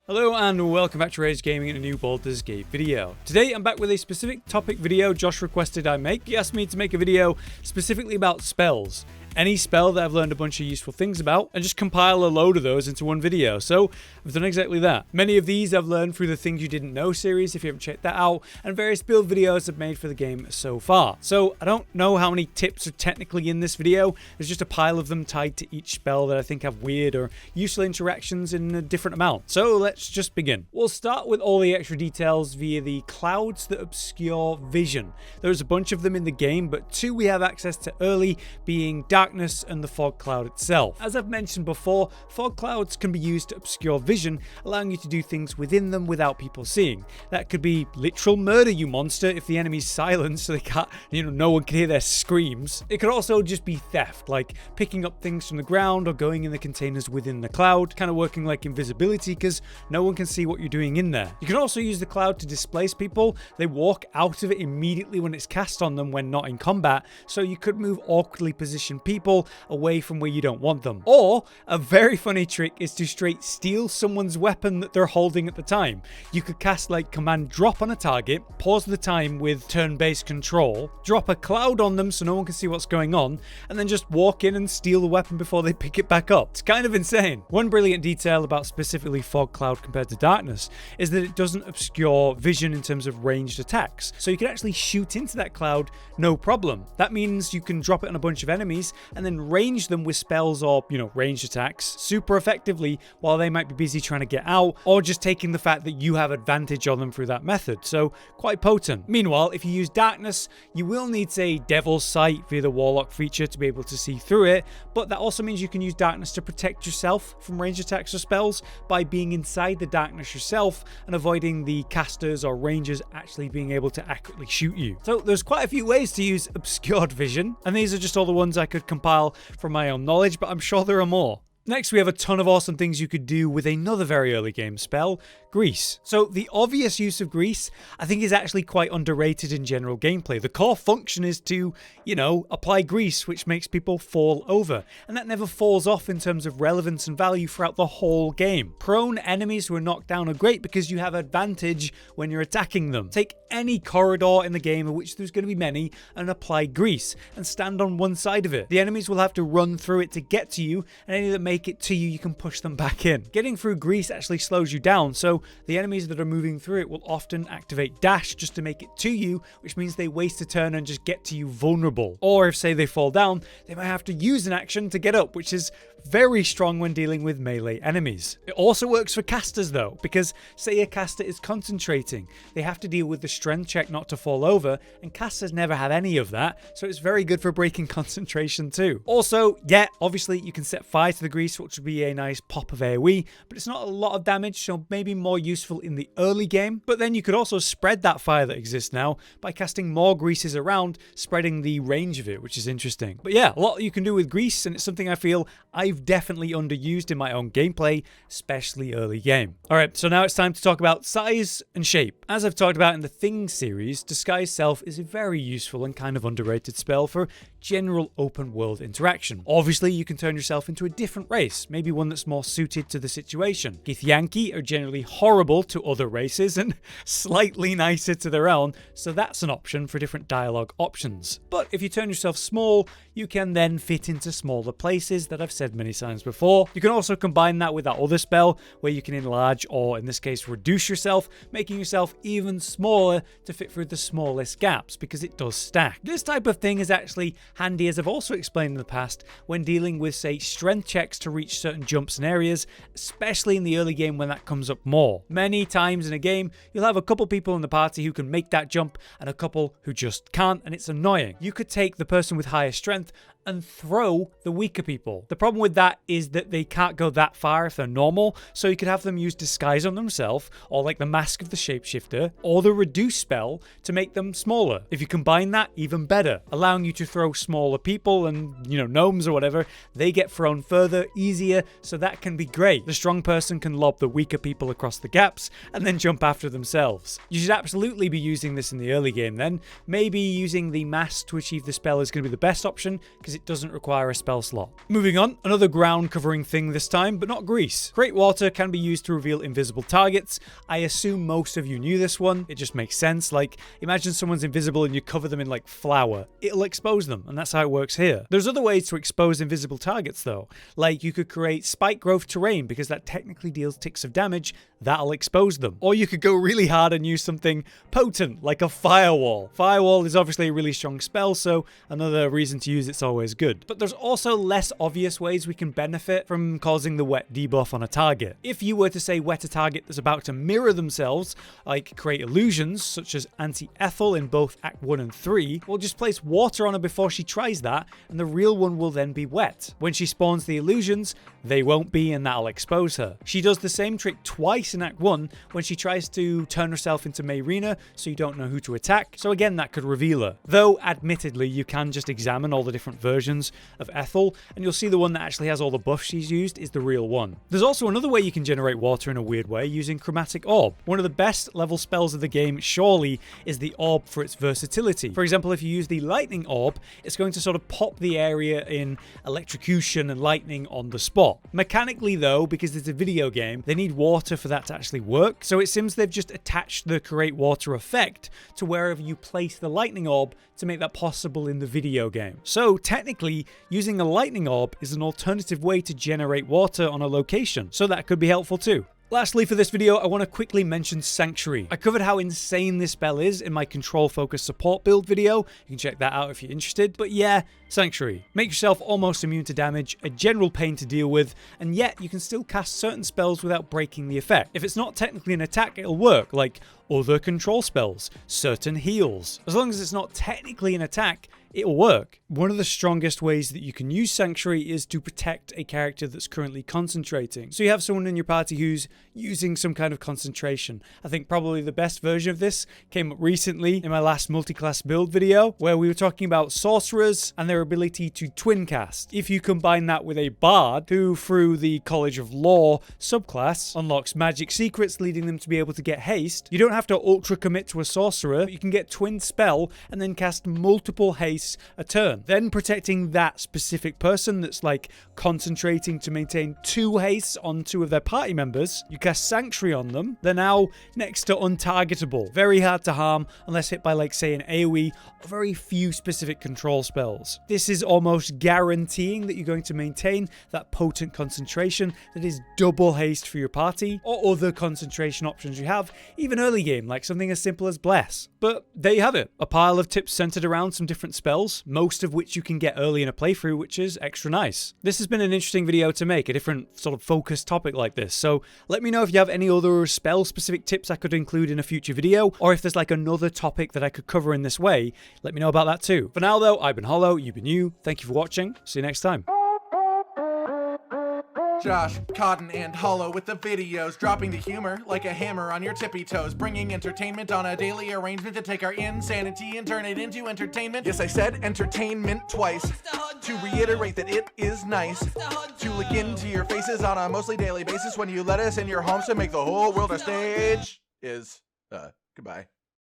Hello and welcome back to Rage Gaming in a new Baldurs Gate video. Today I'm back with a specific topic video Josh requested I make. He asked me to make a video specifically about spells. Any spell that I've learned a bunch of useful things about and just compile a load of those into one video. So I've done exactly that. Many of these I've learned through the Things You Didn't Know series, if you haven't checked that out, and various build videos I've made for the game so far. So I don't know how many tips are technically in this video. There's just a pile of them tied to each spell that I think have weird or useful interactions in a different amount. So let's just begin. We'll start with all the extra details via the clouds that obscure vision. There's a bunch of them in the game, but two we have access to early, being darkness and the fog cloud itself. As I've mentioned before, fog clouds can be used to obscure vision, allowing you to do things within them without people seeing. That could be literal murder, you monster, if the enemy's silent so they can't, no one can hear their screams. It could also just be theft, like picking up things from the ground or going in the containers within the cloud, kind of working like invisibility because no one can see what you're doing in there. You can also use the cloud to displace people. They walk out of it immediately when it's cast on them when not in combat, so you could move awkwardly positioned people away from where you don't want them. Or a very funny trick is to straight steal someone's weapon that they're holding at the time. You could cast like command drop on a target, pause the time with turn-based control, drop a cloud on them so no one can see what's going on, and then just walk in and steal the weapon before they pick it back up. It's kind of insane. One brilliant detail about specifically fog cloud compared to darkness is that it doesn't obscure vision in terms of ranged attacks. So you can actually shoot into that cloud no problem. That means you can drop it on a bunch of enemies and then range them with spells or, ranged attacks super effectively while they might be busy trying to get out, or just taking the fact that you have advantage on them through that method. So quite potent. Meanwhile, if you use darkness, you will need, say, Devil's Sight via the Warlock feature to be able to see through it, but that also means you can use darkness to protect yourself from ranged attacks or spells by being inside the darkness yourself and avoiding the casters or rangers actually being able to accurately shoot you. So there's quite a few ways to use obscured vision, and these are just all the ones I could compile from my own knowledge, but I'm sure there are more. Next, we have a ton of awesome things you could do with another very early game spell, Grease. So the obvious use of Grease, I think, is actually quite underrated in general gameplay. The core function is to, apply grease, which makes people fall over. And that never falls off in terms of relevance and value throughout the whole game. Prone enemies who are knocked down are great because you have advantage when you're attacking them. Take any corridor in the game, of which there's going to be many, and apply grease, and stand on one side of it. The enemies will have to run through it to get to you, and any that make it to you, you can push them back in. Getting through grease actually slows you down, so the enemies that are moving through it will often activate dash just to make it to you, which means they waste a turn and just get to you vulnerable. Or if, say, they fall down, they might have to use an action to get up, which is very strong when dealing with melee enemies. It also works for casters though, because say a caster is concentrating, they have to deal with the strength check not to fall over, and casters never have any of that, so it's very good for breaking concentration too. Also, obviously you can set fire to the grease, which would be a nice pop of AoE, but it's not a lot of damage, so maybe more useful in the early game. But then you could also spread that fire that exists now by casting more greases around, spreading the range of it, which is interesting. But a lot you can do with grease, and it's something I feel I've definitely underused in my own gameplay, especially early game. Alright, so now it's time to talk about size and shape. As I've talked about in the Things series, Disguise Self is a very useful and kind of underrated spell for general open world interaction. Obviously, you can turn yourself into a different race, maybe one that's more suited to the situation. Githyanki are generally horrible to other races and slightly nicer to their own, so that's an option for different dialogue options. But if you turn yourself small, you can then fit into smaller places that I've said many times before. You can also combine that with that other spell where you can enlarge, or in this case reduce yourself, making yourself even smaller to fit through the smallest gaps, because it does stack. This type of thing is actually handy, as I've also explained in the past, when dealing with, say, strength checks to reach certain jumps and areas, especially in the early game when that comes up more. Many times in a game, you'll have a couple people in the party who can make that jump and a couple who just can't, and it's annoying. You could take the person with higher strength and throw the weaker people. The problem with that is that they can't go that far if they're normal, so you could have them use disguise on themselves, or like the mask of the shapeshifter, or the reduce spell to make them smaller. If you combine that, even better, allowing you to throw smaller people and, gnomes or whatever, they get thrown further, easier, so that can be great. The strong person can lob the weaker people across the gaps and then jump after themselves. You should absolutely be using this in the early game then. Maybe using the mask to achieve the spell is going to be the best option, because it doesn't require a spell slot. Moving on, another ground covering thing this time, but not grease. Create water can be used to reveal invisible targets. I assume most of you knew this one. It just makes sense. Like, imagine someone's invisible and you cover them in like flour. It'll expose them, and that's how it works here. There's other ways to expose invisible targets though. Like, you could create spike growth terrain because that technically deals ticks of damage. That'll expose them. Or you could go really hard and use something potent like a firewall. Firewall is obviously a really strong spell, so another reason to use it's always good. But there's also less obvious ways we can benefit from causing the wet debuff on a target. If you were to say wet a target that's about to mirror themselves, like create illusions such as Anti-Ethel in both Act 1 and 3, we'll just place water on her before she tries that, and the real one will then be wet. When she spawns the illusions, they won't be, and that'll expose her. She does the same trick twice in Act 1 when she tries to turn herself into Mayrina, so you don't know who to attack, so again that could reveal her. Though admittedly you can just examine all the different versions of Ethel and you'll see the one that actually has all the buffs she's used is the real one. There's also another way you can generate water in a weird way using Chromatic Orb. One of the best level spells of the game surely is the orb for its versatility. For example, if you use the Lightning Orb, it's going to sort of pop the area in electrocution and lightning on the spot. Mechanically though, because it's a video game, they need water for that to actually work, so it seems they've just attached the create water effect to wherever you place the lightning orb to make that possible in the video game. So technically, using a lightning orb is an alternative way to generate water on a location, so that could be helpful too. Lastly for this video, I want to quickly mention Sanctuary. I covered how insane this spell is in my control focus support build video. You can check that out if you're interested. But yeah, Sanctuary. Make yourself almost immune to damage, a general pain to deal with, and yet you can still cast certain spells without breaking the effect. If it's not technically an attack, it'll work, like other control spells, certain heals. As long as it's not technically an attack, it'll work. One of the strongest ways that you can use Sanctuary is to protect a character that's currently concentrating. So you have someone in your party who's using some kind of concentration. I think probably the best version of this came up recently in my last multiclass build video, where we were talking about sorcerers and their ability to twin cast. If you combine that with a bard who, through the College of Law subclass, unlocks magic secrets leading them to be able to get haste, you don't have to ultra commit to a sorcerer, but you can get twin spell and then cast multiple haste a turn, then protecting that specific person that's like concentrating to maintain 2 hastes on 2 of their party members. You cast Sanctuary on them, they're now next to untargetable, very hard to harm unless hit by, like, say, an AoE or very few specific control spells. This is almost guaranteeing that you're going to maintain that potent concentration that is double haste for your party, or other concentration options you have, even early game, like something as simple as Bless. But there you have it, a pile of tips centered around some different spells, most of which you can get early in a playthrough, which is extra nice. This has been an interesting video to make, a different sort of focused topic like this, so let me know if you have any other spell specific tips I could include in a future video, or if there's like another topic that I could cover in this way, let me know about that too. For now though, I've been Hollow, you've been you, thank you for watching, see you next time. Josh, Cotton, and Hollow with the videos, dropping the humor like a hammer on your tippy toes, bringing entertainment on a daily arrangement to take our insanity and turn it into entertainment. Yes, I said entertainment twice, to reiterate that it is nice to look into your faces on a mostly daily basis when you let us in your homes to make the whole world a stage. Goodbye.